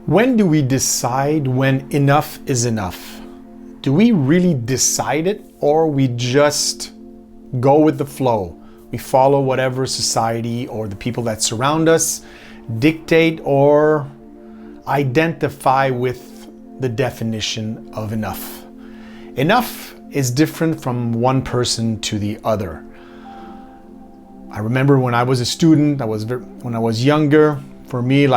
When do we decide when enough is enough? Do we really decide it, or we just go with the flow? We follow whatever society or the people that surround us dictate or identify with the definition of enough. Enough is different from one person to the other. I remember when I was a student, when I was younger, for me,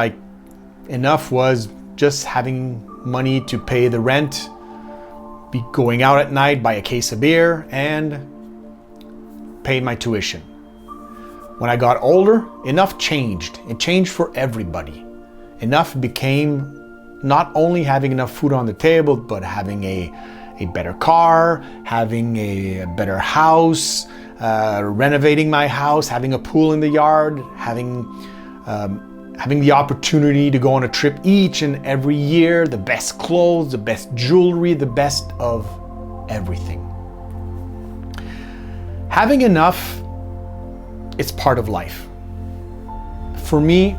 enough was just having money to pay the rent, be going out at night, buy a case of beer, and pay my tuition. When I got older, enough changed. It changed for everybody. Enough became not only having enough food on the table, but having a better car, having a better house, renovating my house, having a pool in the yard, having the opportunity to go on a trip each and every year, the best clothes, the best jewelry, the best of everything. Having enough is part of life. For me,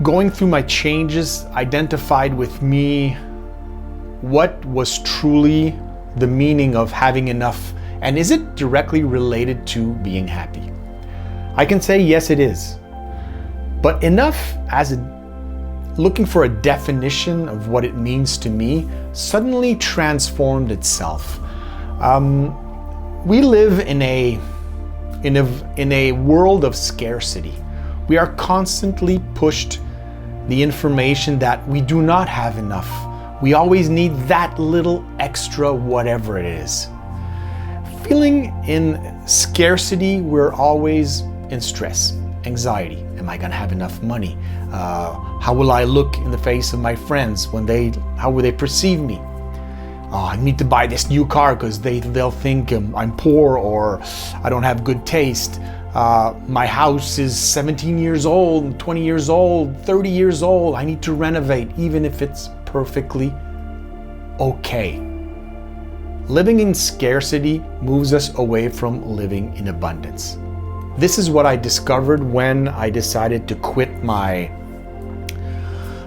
going through my changes identified with me what was truly the meaning of having enough, and is it directly related to being happy? I can say yes, it is. But enough, looking for a definition of what it means to me, suddenly transformed itself. We live in a world of scarcity. We are constantly pushed the information that we do not have enough. We always need that little extra whatever it is. Feeling in scarcity, we're always in stress, anxiety. Am I gonna have enough money? How will I look in the face of my friends how will they perceive me? I need to buy this new car because they'll think I'm poor or I don't have good taste. My house is 17 years old, 20 years old, 30 years old. I need to renovate, even if it's perfectly okay. Living in scarcity moves us away from living in abundance. This is what I discovered when I decided to quit my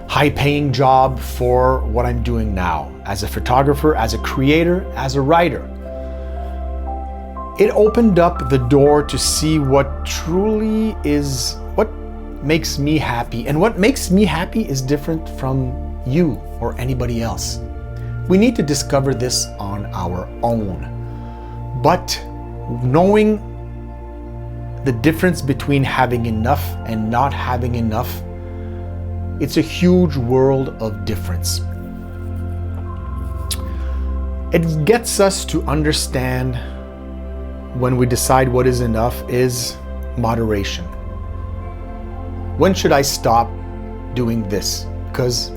high-paying job for what I'm doing now as a photographer, as a creator, as a writer. It opened up the door to see what truly is, what makes me happy. And what makes me happy is different from you or anybody else. We need to discover this on our own. But knowing the difference between having enough and not having enough, it's a huge world of difference. It gets us to understand when we decide what is enough is moderation. When should I stop doing this? Because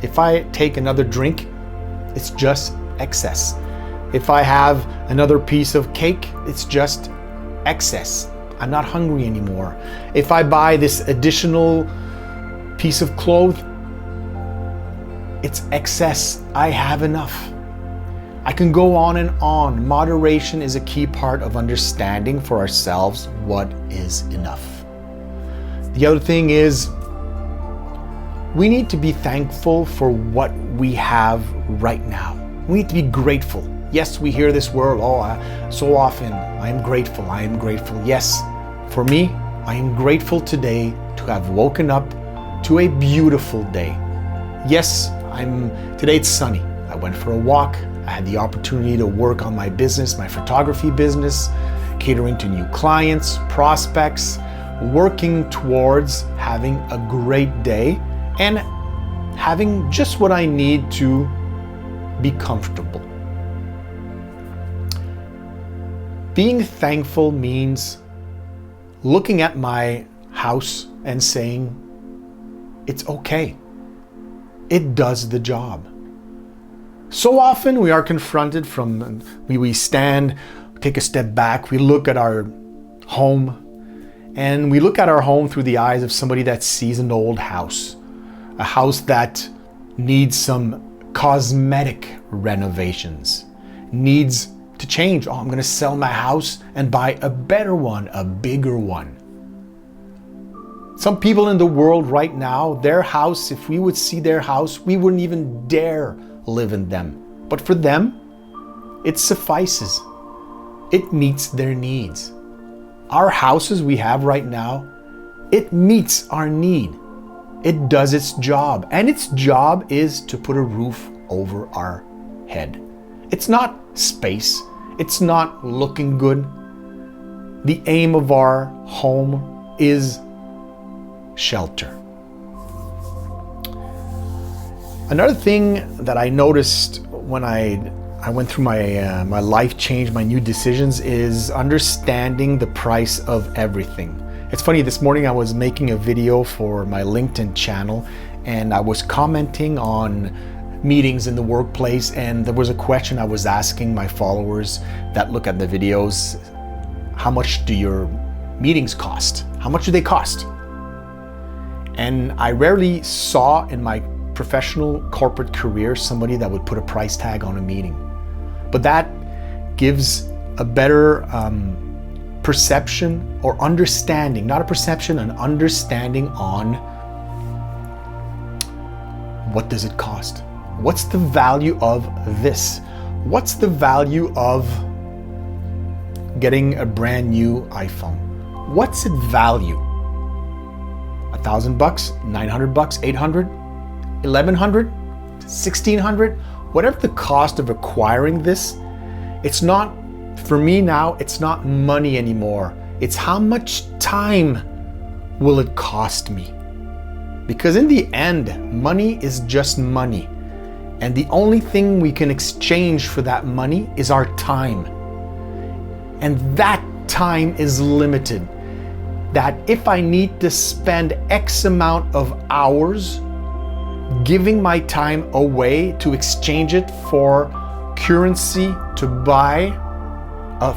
if I take another drink, it's just excess. If I have another piece of cake, it's just excess. I'm not hungry anymore. If I buy this additional piece of clothes, it's excess. I have enough. I can go on and on. Moderation is a key part of understanding for ourselves what is enough. The other thing is, we need to be thankful for what we have right now. We need to be grateful. Yes, we hear this word, so often, I am grateful, I am grateful. Yes, for me, I am grateful today to have woken up to a beautiful day. Yes, today it's sunny. I went for a walk. I had the opportunity to work on my business, my photography business, catering to new clients, prospects, working towards having a great day and having just what I need to be comfortable. Being thankful means looking at my house and saying, it's okay. It does the job. So often we are confronted we stand, take a step back, we look at our home, and we look at our home through the eyes of somebody that sees an old house, a house that needs some cosmetic renovations, needs to change. I'm going to sell my house and buy a better one, a bigger one. Some people in the world right now, their house, if we would see their house, we wouldn't even dare live in them. But for them, it suffices. It meets their needs. Our houses we have right now, it meets our need. It does its job. And its job is to put a roof over our head. It's not space. It's not looking good. The aim of our home is shelter. Another thing that I noticed when I went through my life change, my new decisions, is understanding the price of everything. It's funny, this morning I was making a video for my LinkedIn channel and I was commenting on meetings in the workplace, and there was a question I was asking my followers that look at the videos. How much do your meetings cost? How much do they cost? And I rarely saw in my professional corporate career somebody that would put a price tag on a meeting. But that gives a better perception or understanding, not a perception, an understanding on what does it cost? What's the value of this? What's the value of getting a brand new iPhone? What's its value? $1,000, $900, 800, 1,100, 1,600, whatever the cost of acquiring this, it's not, for me now, it's not money anymore. It's how much time will it cost me? Because in the end, money is just money. And the only thing we can exchange for that money is our time. And that time is limited. That if I need to spend X amount of hours giving my time away to exchange it for currency, to buy a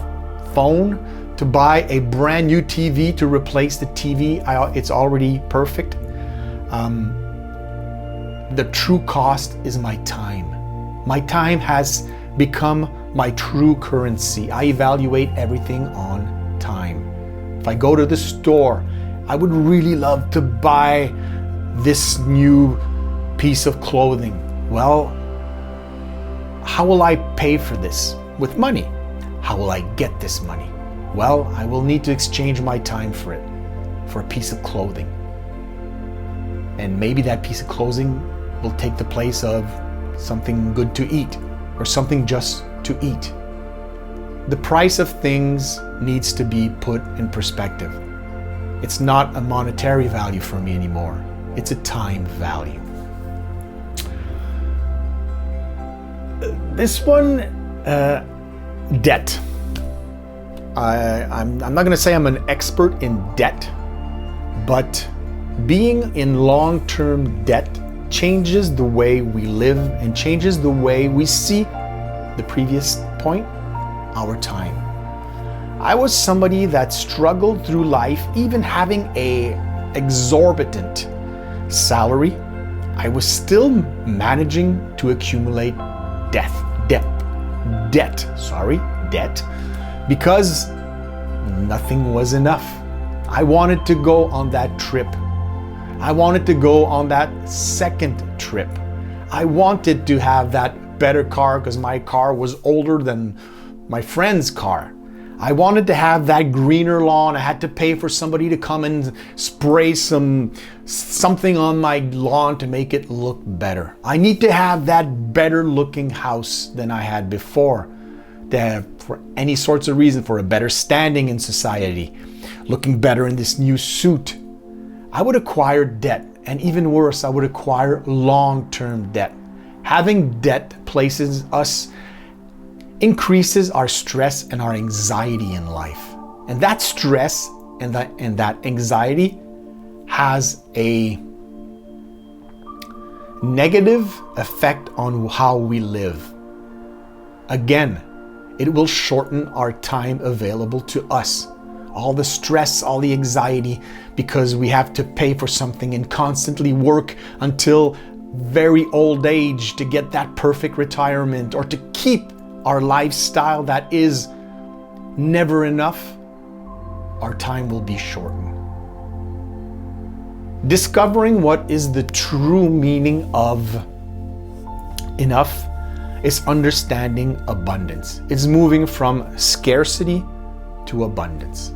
phone, to buy a brand new TV to replace the TV, it's already perfect. The true cost is my time. My time has become my true currency. I evaluate everything on time. If I go to the store, I would really love to buy this new piece of clothing. Well, how will I pay for this? With money. How will I get this money? Well, I will need to exchange my time for it, for a piece of clothing. And maybe that piece of clothing will take the place of something good to eat or something just to eat. The price of things needs to be put in perspective. It's not a monetary value for me anymore. It's a time value. This one, debt. I'm not going to say I'm an expert in debt, but being in long-term debt changes the way we live and changes the way we see, the previous point, our time. I was somebody that struggled through life, even having a exorbitant salary. I was still managing to accumulate debt, because nothing was enough. I wanted to go on that trip. I wanted to go on that second trip. I wanted to have that better car because my car was older than my friend's car. I wanted to have that greener lawn. I had to pay for somebody to come and spray something on my lawn to make it look better. I need to have that better looking house than I had before, to have, for any sorts of reason, for a better standing in society, looking better in this new suit. I would acquire debt, and even worse, I would acquire long-term debt. Having debt increases our stress and our anxiety in life. And that stress and that anxiety has a negative effect on how we live. Again, it will shorten our time available to us. All the stress, all the anxiety, because we have to pay for something and constantly work until very old age to get that perfect retirement or to keep our lifestyle that is never enough, our time will be shortened. Discovering what is the true meaning of enough is understanding abundance. It's moving from scarcity to abundance.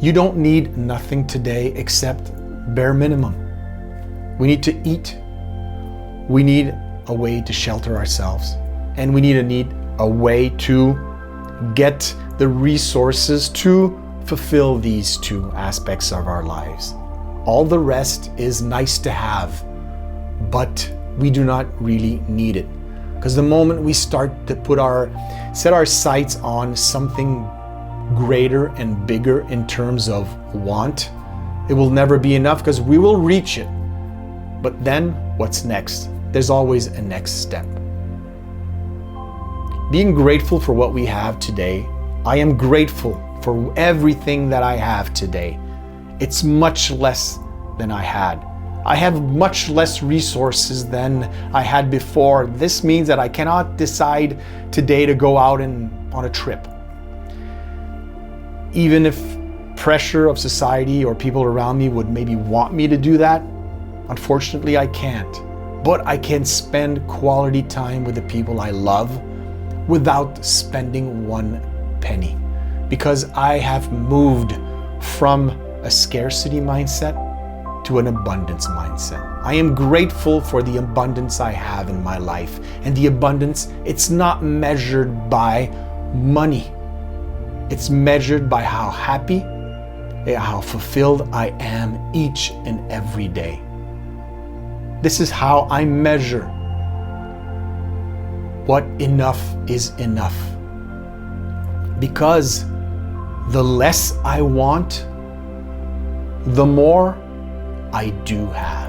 You don't need nothing today except bare minimum. We need to eat. We need a way to shelter ourselves. And we need a way to get the resources to fulfill these two aspects of our lives. All the rest is nice to have, but we do not really need it. Because the moment we start to set our sights on something greater and bigger in terms of want, it will never be enough because we will reach it. But then what's next? There's always a next step. Being grateful for what we have today, I am grateful for everything that I have today. It's much less than I had. I have much less resources than I had before. This means that I cannot decide today to go out on a trip. Even if pressure of society or people around me would maybe want me to do that, unfortunately I can't. But I can spend quality time with the people I love without spending one penny, because I have moved from a scarcity mindset to an abundance mindset. I am grateful for the abundance I have in my life. And the abundance, it's not measured by money. It's measured by how happy, how fulfilled I am each and every day. This is how I measure what enough is enough. Because the less I want, the more I do have.